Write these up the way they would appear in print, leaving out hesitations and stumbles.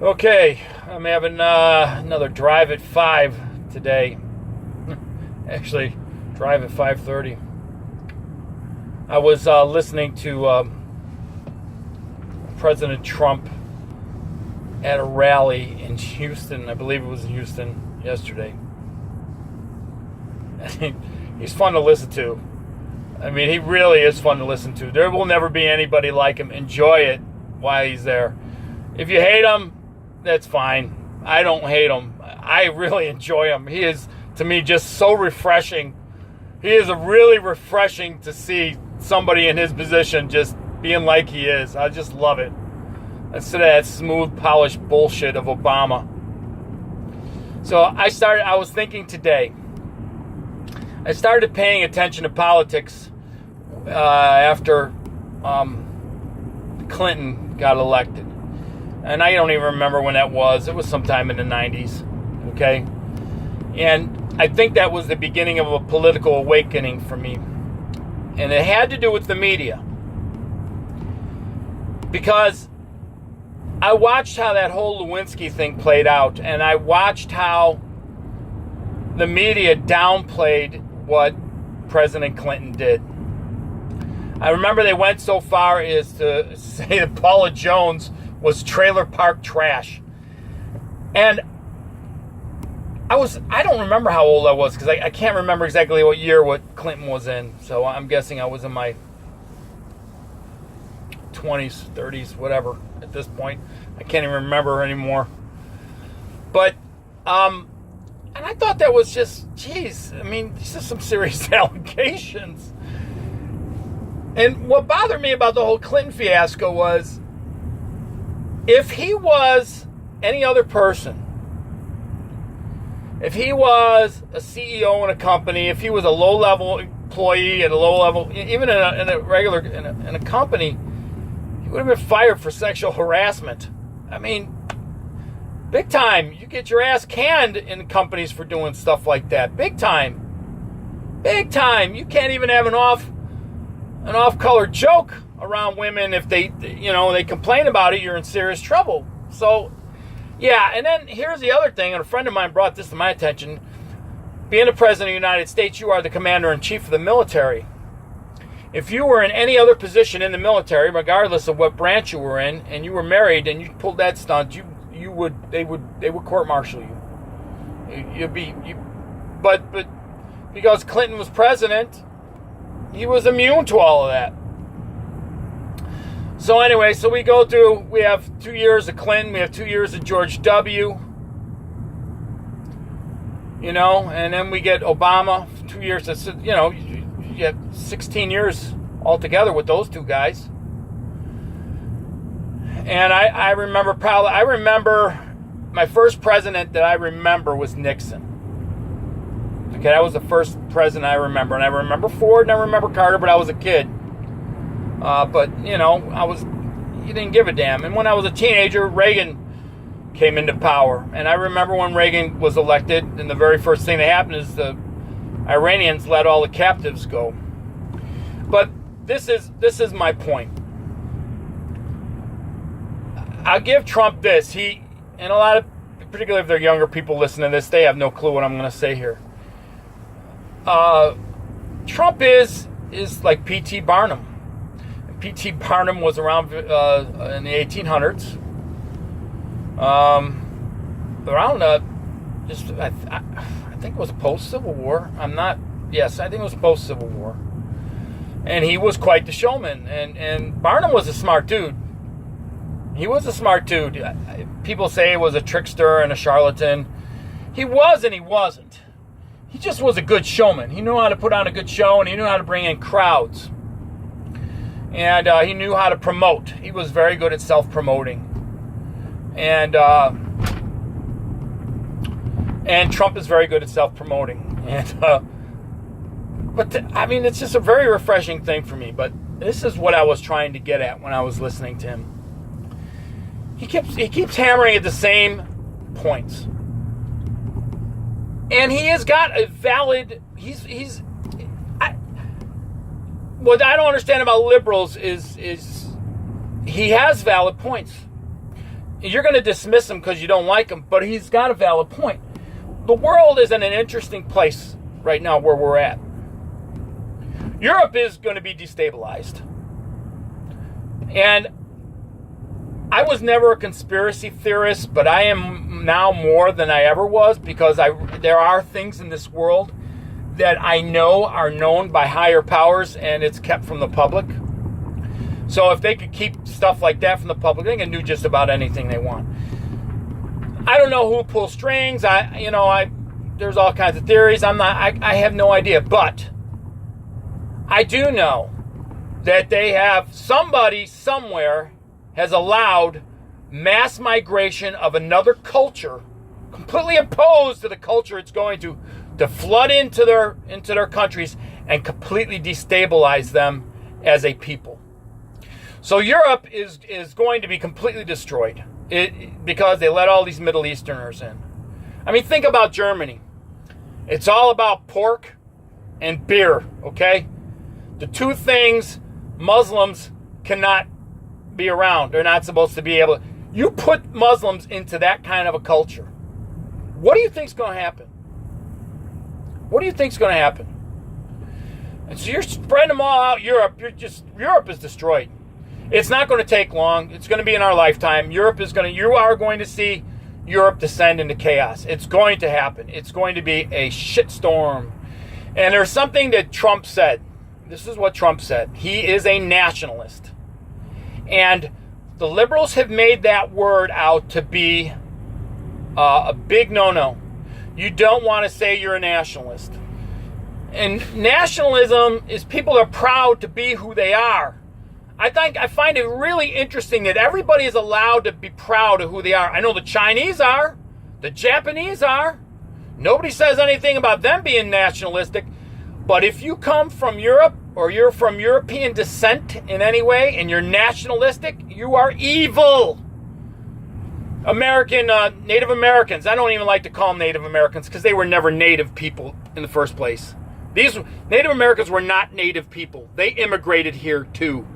Okay, I'm having another drive at 5 today. Actually, drive at 5:30. I was listening to President Trump at a rally in Houston. I believe it was in Houston yesterday. He's fun to listen to. I mean, he really is fun to listen to. There will never be anybody like him. Enjoy it while he's there. If you hate him, that's fine. I don't hate him. I really enjoy him. He is, to me, just so refreshing. He is really refreshing to see somebody in his position just being like he is. I just love it. Instead of that smooth, polished bullshit of Obama. So I was thinking today, I started paying attention to politics after Clinton got elected. And I don't even remember when that was. It was sometime in the 90s, okay? And I think that was the beginning of a political awakening for me. And it had to do with the media. Because I watched how that whole Lewinsky thing played out, and I watched how the media downplayed what President Clinton did. I remember they went so far as to say that Paula Jones was trailer park trash. And I don't remember how old I was, because I can't remember exactly what year what Clinton was in. So I'm guessing I was in my 20s, 30s, whatever at this point. I can't even remember anymore. But, and I thought that was just, geez, I mean, these are some serious allegations. And what bothered me about the whole Clinton fiasco was, if he was any other person, if he was a CEO in a company, if he was a low-level employee at a low level, even in a company, he would have been fired for sexual harassment. I mean, big time. You get your ass canned in companies for doing stuff like that. Big time. Big time. You can't even have an off-color joke around women. If they complain about it, you're in serious trouble. So, yeah, and then here's the other thing, and a friend of mine brought this to my attention. Being the President of the United States, you are the Commander-in-Chief of the military. If you were in any other position in the military, regardless of what branch you were in, and you were married and you pulled that stunt, they would court-martial you. But because Clinton was president, he was immune to all of that. So anyway, we have 2 years of Clinton, we have 2 years of George W., and then we get Obama, 2 years, you get 16 years altogether with those two guys. And I remember my first president that I remember was Nixon. Okay, that was the first president I remember. And I remember Ford and I remember Carter, but I was a kid. But you didn't give a damn. And when I was a teenager, Reagan came into power. And I remember when Reagan was elected, and the very first thing that happened is the Iranians let all the captives go. But this is my point. I'll give Trump this. And a lot of, particularly if they're younger people listening to this, they have no clue what I'm going to say here. Trump is like P.T. Barnum. P.T. Barnum was around in the 1800s. I think it was post-Civil War. I think it was post-Civil War. And he was quite the showman. And Barnum was a smart dude. He was a smart dude. People say he was a trickster and a charlatan. He was and he wasn't. He just was a good showman. He knew how to put on a good show, and he knew how to bring in crowds. And he knew how to promote. He was very good at self-promoting. And Trump is very good at self-promoting. And it's just a very refreshing thing for me. But this is what I was trying to get at when I was listening to him. He keeps hammering at the same points. And he has got a valid. What I don't understand about liberals is he has valid points. You're going to dismiss him because you don't like him, but he's got a valid point. The world is in an interesting place right now where we're at. Europe is going to be destabilized. And I was never a conspiracy theorist, but I am now more than I ever was, because there are things in this world that I know are known by higher powers and it's kept from the public. So if they could keep stuff like that from the public, they can do just about anything they want. I don't know who pulls strings. There's all kinds of theories. I have no idea, but I do know that they have somebody somewhere has allowed mass migration of another culture, completely opposed to the culture it's going to flood into their countries and completely destabilize them as a people. So Europe is going to be completely destroyed because they let all these Middle Easterners in. I mean, think about Germany. It's all about pork and beer, okay? The two things Muslims cannot be around. They're not supposed to be able to. You put Muslims into that kind of a culture. What do you think's going to happen? What do you think's going to happen? And so you're spreading them all out Europe. Europe is destroyed. It's not going to take long. It's going to be in our lifetime. You are going to see Europe descend into chaos. It's going to happen. It's going to be a shitstorm. And there's something that Trump said. This is what Trump said. He is a nationalist. And the liberals have made that word out to be a big no-no. You don't want to say you're a nationalist. And nationalism is people are proud to be who they are. I find it really interesting that everybody is allowed to be proud of who they are. I know the Chinese are. The Japanese are. Nobody says anything about them being nationalistic. But if you come from Europe or you're from European descent in any way and you're nationalistic, you are evil. Native Americans. I don't even like to call them Native Americans because they were never native people in the first place. These Native Americans were not native people. They immigrated here too.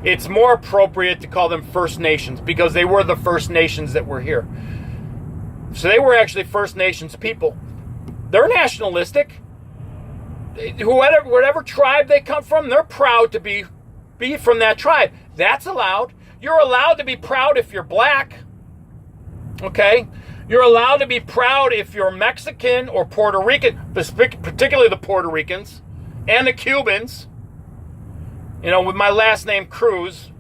It's more appropriate to call them First Nations because they were the First Nations that were here. So they were actually First Nations people. They're nationalistic. Whatever tribe they come from, they're proud to be from that tribe. That's allowed. You're allowed to be proud if you're black. Okay? You're allowed to be proud if you're Mexican or Puerto Rican, particularly the Puerto Ricans and the Cubans. You know, with my last name, Cruz,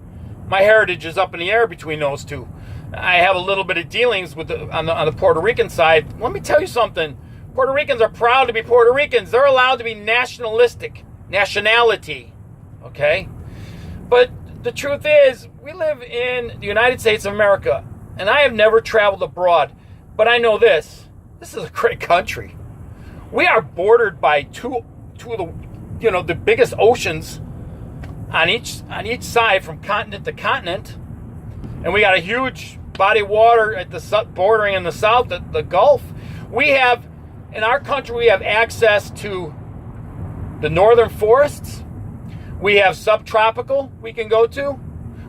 my heritage is up in the air between those two. I have a little bit of dealings with on the Puerto Rican side. Let me tell you something. Puerto Ricans are proud to be Puerto Ricans. They're allowed to be nationalistic. Nationality. Okay? But the truth is, we live in the United States of America, and I have never traveled abroad. But I know this. This is a great country. We are bordered by two of the biggest oceans on each side from continent to continent. And we got a huge body of water at the bordering in the south, the Gulf. In our country, we have access to the northern forests. We have subtropical we can go to.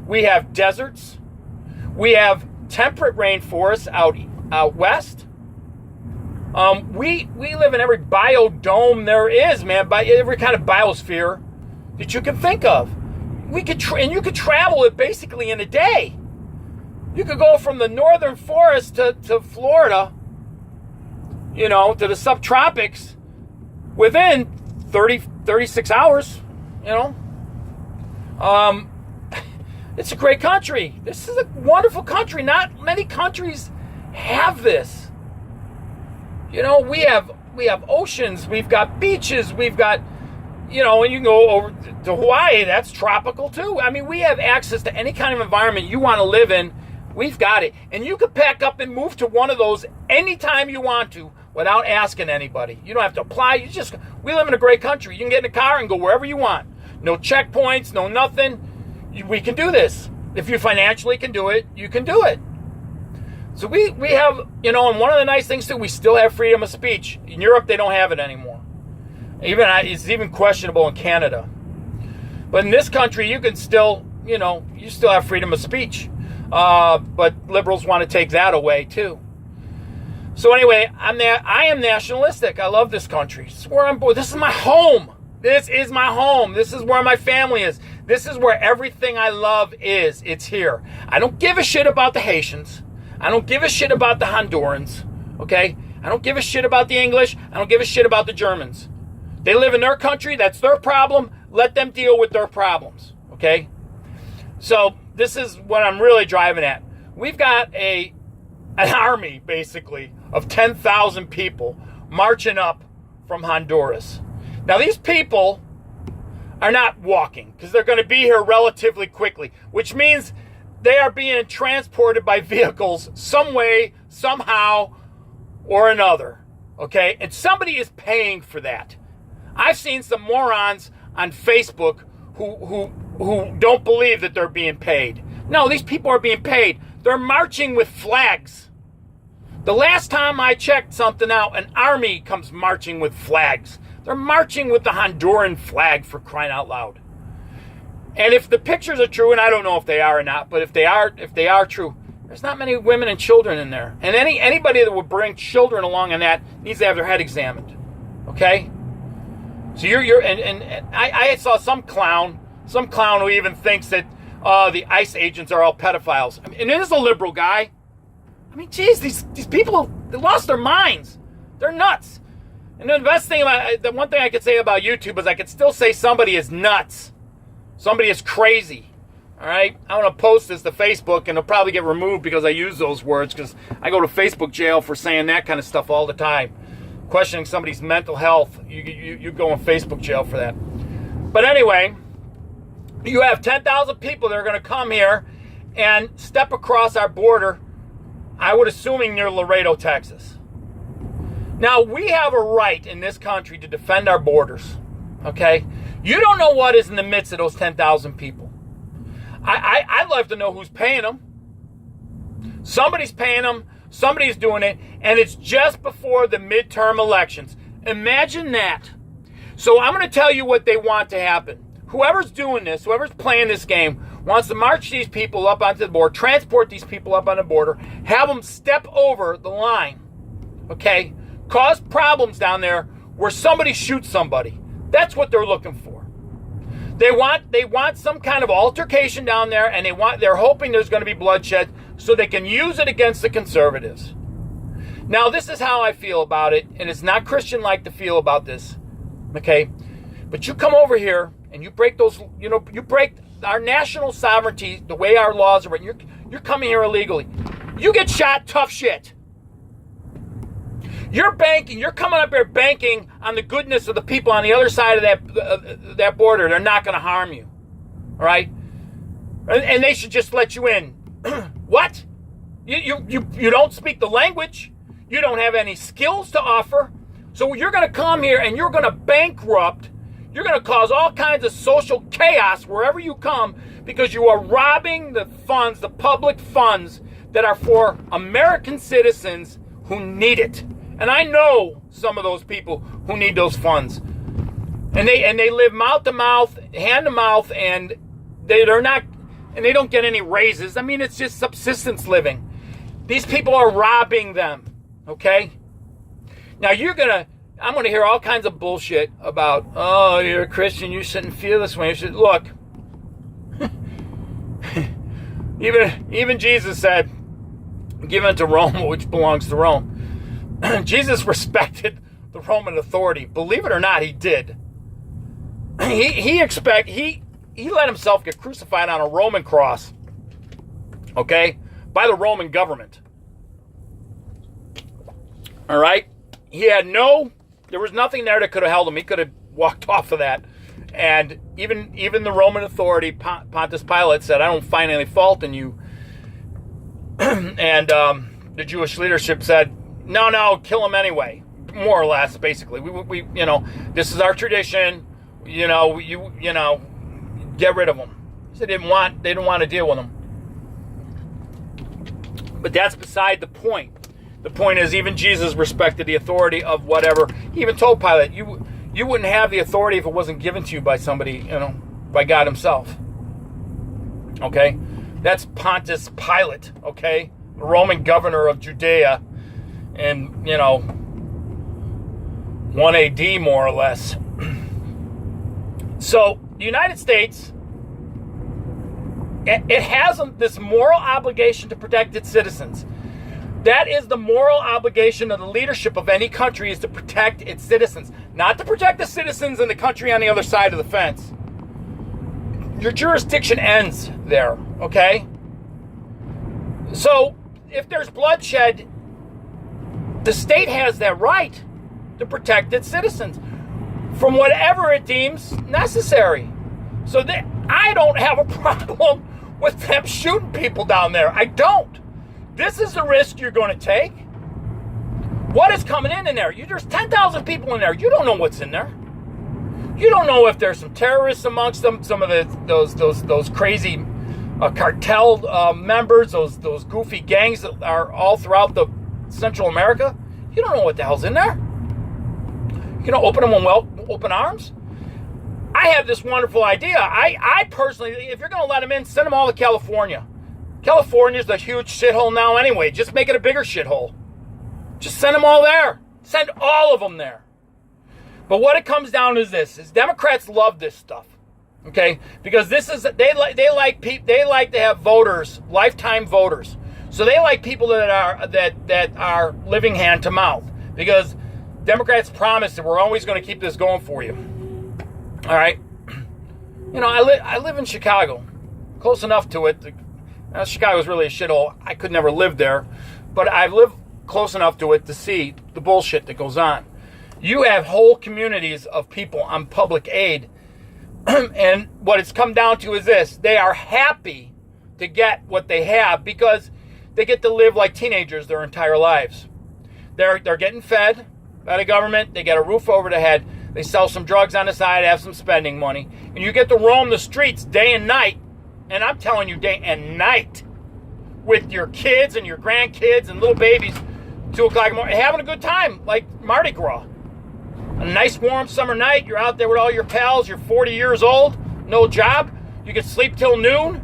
We have deserts. We have temperate rainforests out west. We live in every biodome there is, man, by every kind of biosphere that you can think of. And you could travel it basically in a day. You could go from the northern forest to Florida, to the subtropics within 36 hours, It's a great country. This is a wonderful country. Not many countries have this. We have oceans, we've got beaches, we've got, and you can go over to Hawaii, that's tropical too. I mean, we have access to any kind of environment you want to live in. We've got it. And you can pack up and move to one of those anytime you want to without asking anybody. You don't have to apply. We live in a great country. You can get in a car and go wherever you want. No checkpoints, no nothing. We can do this. If you financially can do it, you can do it. So we have, and one of the nice things too, we still have freedom of speech. In Europe, they don't have it anymore. It's even questionable in Canada. But in this country, you can still, you still have freedom of speech. But liberals want to take that away too. So anyway, I am nationalistic. I love this country. This is where I'm born. This is my home. This is my home. This is where my family is. This is where everything I love is. It's here. I don't give a shit about the Haitians. I don't give a shit about the Hondurans. Okay? I don't give a shit about the English. I don't give a shit about the Germans. They live in their country. That's their problem. Let them deal with their problems. Okay? So this is what I'm really driving at. We've got an army, basically, of 10,000 people marching up from Honduras. Now, these people are not walking because they're going to be here relatively quickly, which means they are being transported by vehicles some way, somehow, or another. Okay? And somebody is paying for that. I've seen some morons on Facebook who don't believe that they're being paid. No, these people are being paid. They're marching with flags. The last time I checked something out, an army comes marching with flags. They're marching with the Honduran flag, for crying out loud. And if the pictures are true, and I don't know if they are or not, but if they are true, there's not many women and children in there. And anybody that would bring children along in that needs to have their head examined. Okay? So I saw some clown who even thinks that the ICE agents are all pedophiles. I mean, and it is a liberal guy. I mean, geez, these people, they lost their minds. They're nuts. And the best thing the one thing I could say about YouTube is I could still say somebody is nuts. Somebody is crazy. All right? I'm going to post this to Facebook, and it'll probably get removed because I use those words, because I go to Facebook jail for saying that kind of stuff all the time. Questioning somebody's mental health. You go in Facebook jail for that. But anyway, you have 10,000 people that are going to come here and step across our border, I would assuming near Laredo, Texas. Now, we have a right in this country to defend our borders, okay? You don't know what is in the midst of those 10,000 people. I'd love to know who's paying them. Somebody's paying them, somebody's doing it, and it's just before the midterm elections. Imagine that. So I'm going to tell you what they want to happen. Whoever's doing this, whoever's playing this game, wants to march these people up onto the border, transport these people up on the border, have them step over the line, okay? Cause problems down there where somebody shoots somebody. That's what they're looking for. They want some kind of altercation down there, and they're hoping there's going to be bloodshed so they can use it against the conservatives. Now, this is how I feel about it, and it's not Christian-like to feel about this, okay? But you come over here and you break those, you break our national sovereignty, the way our laws are written. You're coming here illegally. You get shot, tough shit. You're coming up here banking on the goodness of the people on the other side of that border. They're not going to harm you. All right? And they should just let you in. What? You don't speak the language. You don't have any skills to offer. So you're going to come here and you're going to bankrupt. You're going to cause all kinds of social chaos wherever you come because you are robbing the funds, the public funds that are for American citizens who need it. And I know some of those people who need those funds. And they live mouth to mouth, hand to mouth, and they don't get any raises. I mean, it's just subsistence living. These people are robbing them. Okay? Now I'm going to hear all kinds of bullshit about, oh, you're a Christian, you shouldn't feel this way. You should, look, even Jesus said, give unto Rome which belongs to Rome. Jesus respected the Roman authority. Believe it or not, he did. He let himself get crucified on a Roman cross, okay, by the Roman government. All right? There was nothing there that could have held him. He could have walked off of that. And even the Roman authority, Pontius Pilate, said, I don't find any fault in you. And the Jewish leadership said, no, kill him anyway. More or less, basically. We this is our tradition. Get rid of him. They didn't want to deal with him. But that's beside the point. The point is, even Jesus respected the authority of whatever. He even told Pilate, you wouldn't have the authority if it wasn't given to you by somebody, by God himself. Okay? That's Pontius Pilate, okay? The Roman governor of Judea in, 1 AD, more or less. So, the United States, it has this moral obligation to protect its citizens. That is the moral obligation of the leadership of any country, is to protect its citizens. Not to protect the citizens in the country on the other side of the fence. Your jurisdiction ends there, okay? So, if there's bloodshed, the state has that right to protect its citizens from whatever it deems necessary. So I don't have a problem with them shooting people down there. I don't. This is the risk you're going to take. What is coming in there? There's 10,000 people in there. You don't know what's in there. You don't know if there's some terrorists amongst them, some of those crazy cartel members, those goofy gangs that are all throughout the Central America. You don't know what the hell's in there. You know, open them with open arms. I have this wonderful idea. I personally, if you're going to let them in, send them all to California. California's a huge shithole now anyway. Just make it a bigger shithole. Just send them all there. Send all of them there. But what it comes down to is this: is Democrats love this stuff, okay? Because this is they like to have voters, lifetime voters. So they like people that are living hand to mouth, because Democrats promise that we're always going to keep this going for you. All right, I live in Chicago, close enough to it. Chicago's really a shithole. I could never live there, but I've lived close enough to it to see the bullshit that goes on. You have whole communities of people on public aid, and what it's come down to is this: they are happy to get what they have because they get to live like teenagers their entire lives. They're getting fed by the government. They get a roof over their head. They sell some drugs on the side, have some spending money, and you get to roam the streets day and night. And I'm telling you, day and night, with your kids and your grandkids and little babies, 2 o'clock in the morning, having a good time, like Mardi Gras. A nice warm summer night, you're out there with all your pals, you're 40 years old, no job, you can sleep till noon.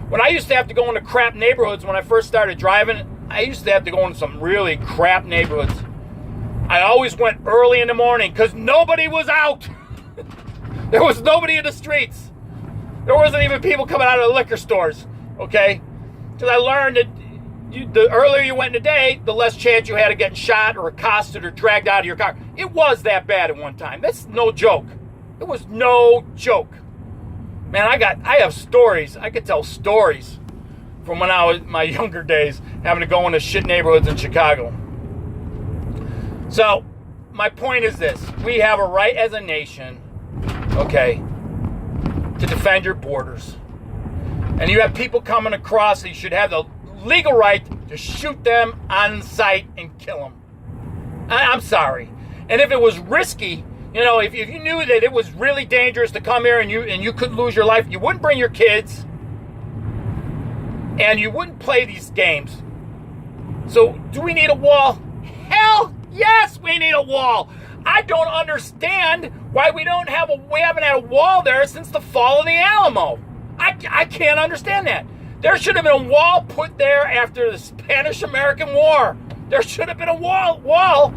When I used to have to go into crap neighborhoods when I first started driving, I used to have to go into some really crap neighborhoods. I always went early in the morning because nobody was out. There was nobody in the streets. There wasn't even people coming out of the liquor stores, okay? Because I learned that the earlier you went in the day, the less chance you had of getting shot or accosted or dragged out of your car. It was that bad at one time. That's no joke. It was no joke. Man, I have stories. I could tell stories from when I was my younger days, having to go into shit neighborhoods in Chicago. So, my point is this: we have a right as a nation, okay, to defend your borders. And you have people coming across, so you should have the legal right to shoot them on sight and kill them. I'm sorry. And if it was risky, if you knew that it was really dangerous to come here and you could lose your life, you wouldn't bring your kids and you wouldn't play these games. So, do we need a wall? Hell yes, we need a wall. I don't understand why we haven't had a wall there since the fall of the Alamo. I can't understand that. There should have been a wall put there after the Spanish-American War. There should have been a wall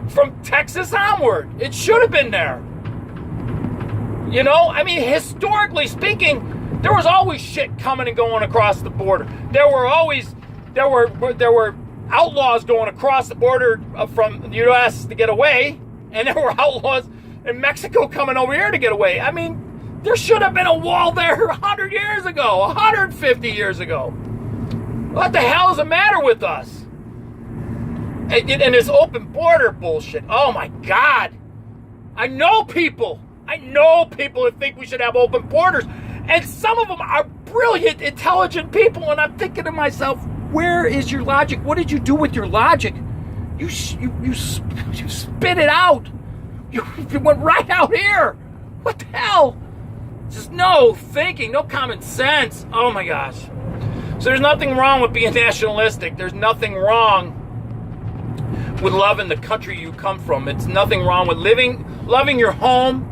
from Texas onward. It should have been there. Historically speaking, there was always shit coming and going across the border. There were outlaws going across the border from the U.S. to get away, and there were outlaws in Mexico coming over here to get away. There should have been a wall there 100 years ago, 150 years ago. What the hell is the matter with us? And this open border bullshit. Oh my God. I know people that think we should have open borders. And some of them are brilliant, intelligent people. And I'm thinking to myself, where is your logic? What did you do with your logic? You spit it out. You went right out here. What the hell? Just no thinking, no common sense. Oh my gosh. So there's nothing wrong with being nationalistic. There's nothing wrong with loving the country you come from. It's nothing wrong with loving your home,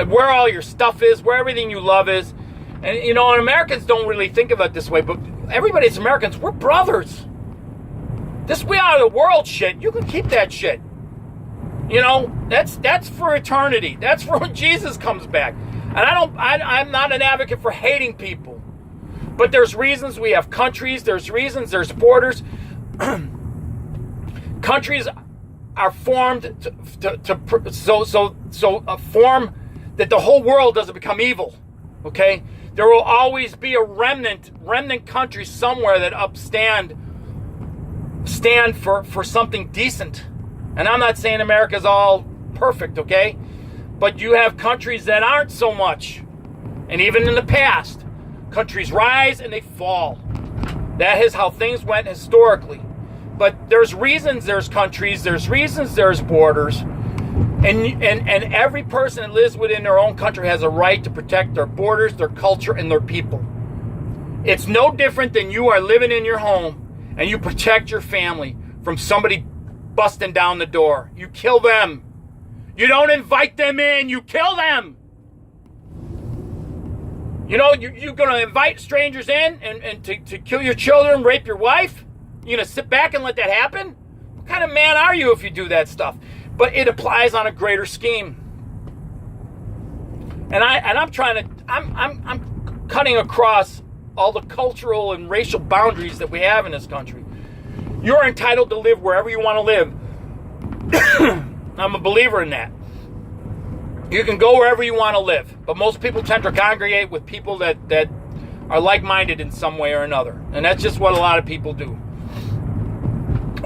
where all your stuff is, where everything you love is. And, you know, and Americans don't really think of it this way, but everybody's Americans, we're brothers. This we out of the world shit, you can keep that shit. You know, that's for eternity. That's for when Jesus comes back. And I'm not an advocate for hating people. But there's reasons we have countries, there's reasons, there's borders. Countries are formed so a form that the whole world doesn't become evil. Okay? There will always be a remnant country somewhere that stand for something decent. And I'm not saying America's all perfect, okay? But you have countries that aren't so much. And even in the past, countries rise and they fall. That is how things went historically. But there's reasons there's countries, there's reasons there's borders. And every person that lives within their own country has a right to protect their borders, their culture, and their people. It's no different than you are living in your home and you protect your family from somebody busting down the door. You kill them. You don't invite them in, you kill them. You know, you're going to invite strangers in and to kill your children, rape your wife? You're going to sit back and let that happen? What kind of man are you if you do that stuff? But it applies on a greater scheme. And I'm cutting across all the cultural and racial boundaries that we have in this country. You're entitled to live wherever you want to live. I'm a believer in that. You can go wherever you want to live, but most people tend to congregate with people that are like-minded in some way or another. And that's just what a lot of people do.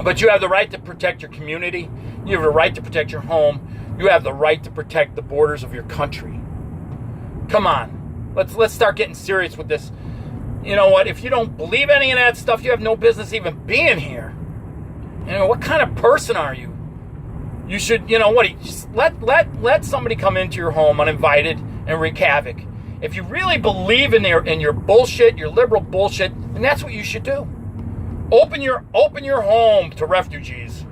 But you have the right to protect your community. You have the right to protect your home. You have the right to protect the borders of your country. Come on. Let's start getting serious with this. You know what? If you don't believe any of that stuff, you have no business even being here. You know, what kind of person are you? You should, you know what? Just let somebody come into your home uninvited and wreak havoc. If you really believe in your bullshit, your liberal bullshit, then that's what you should do. Open your home to refugees.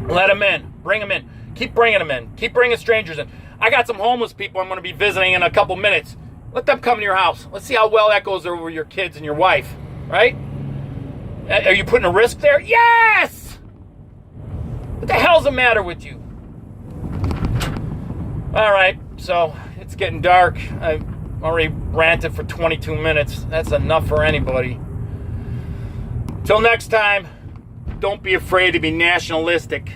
Let them in. Bring them in. Keep bringing them in. Keep bringing strangers in. I got some homeless people I'm going to be visiting in a couple minutes. Let them come to your house. Let's see how well that goes over your kids and your wife. Right? Are you putting a risk there? Yes! What the hell's the matter with you? All right, so it's getting dark. I've already ranted for 22 minutes. That's enough for anybody. Till next time, don't be afraid to be nationalistic.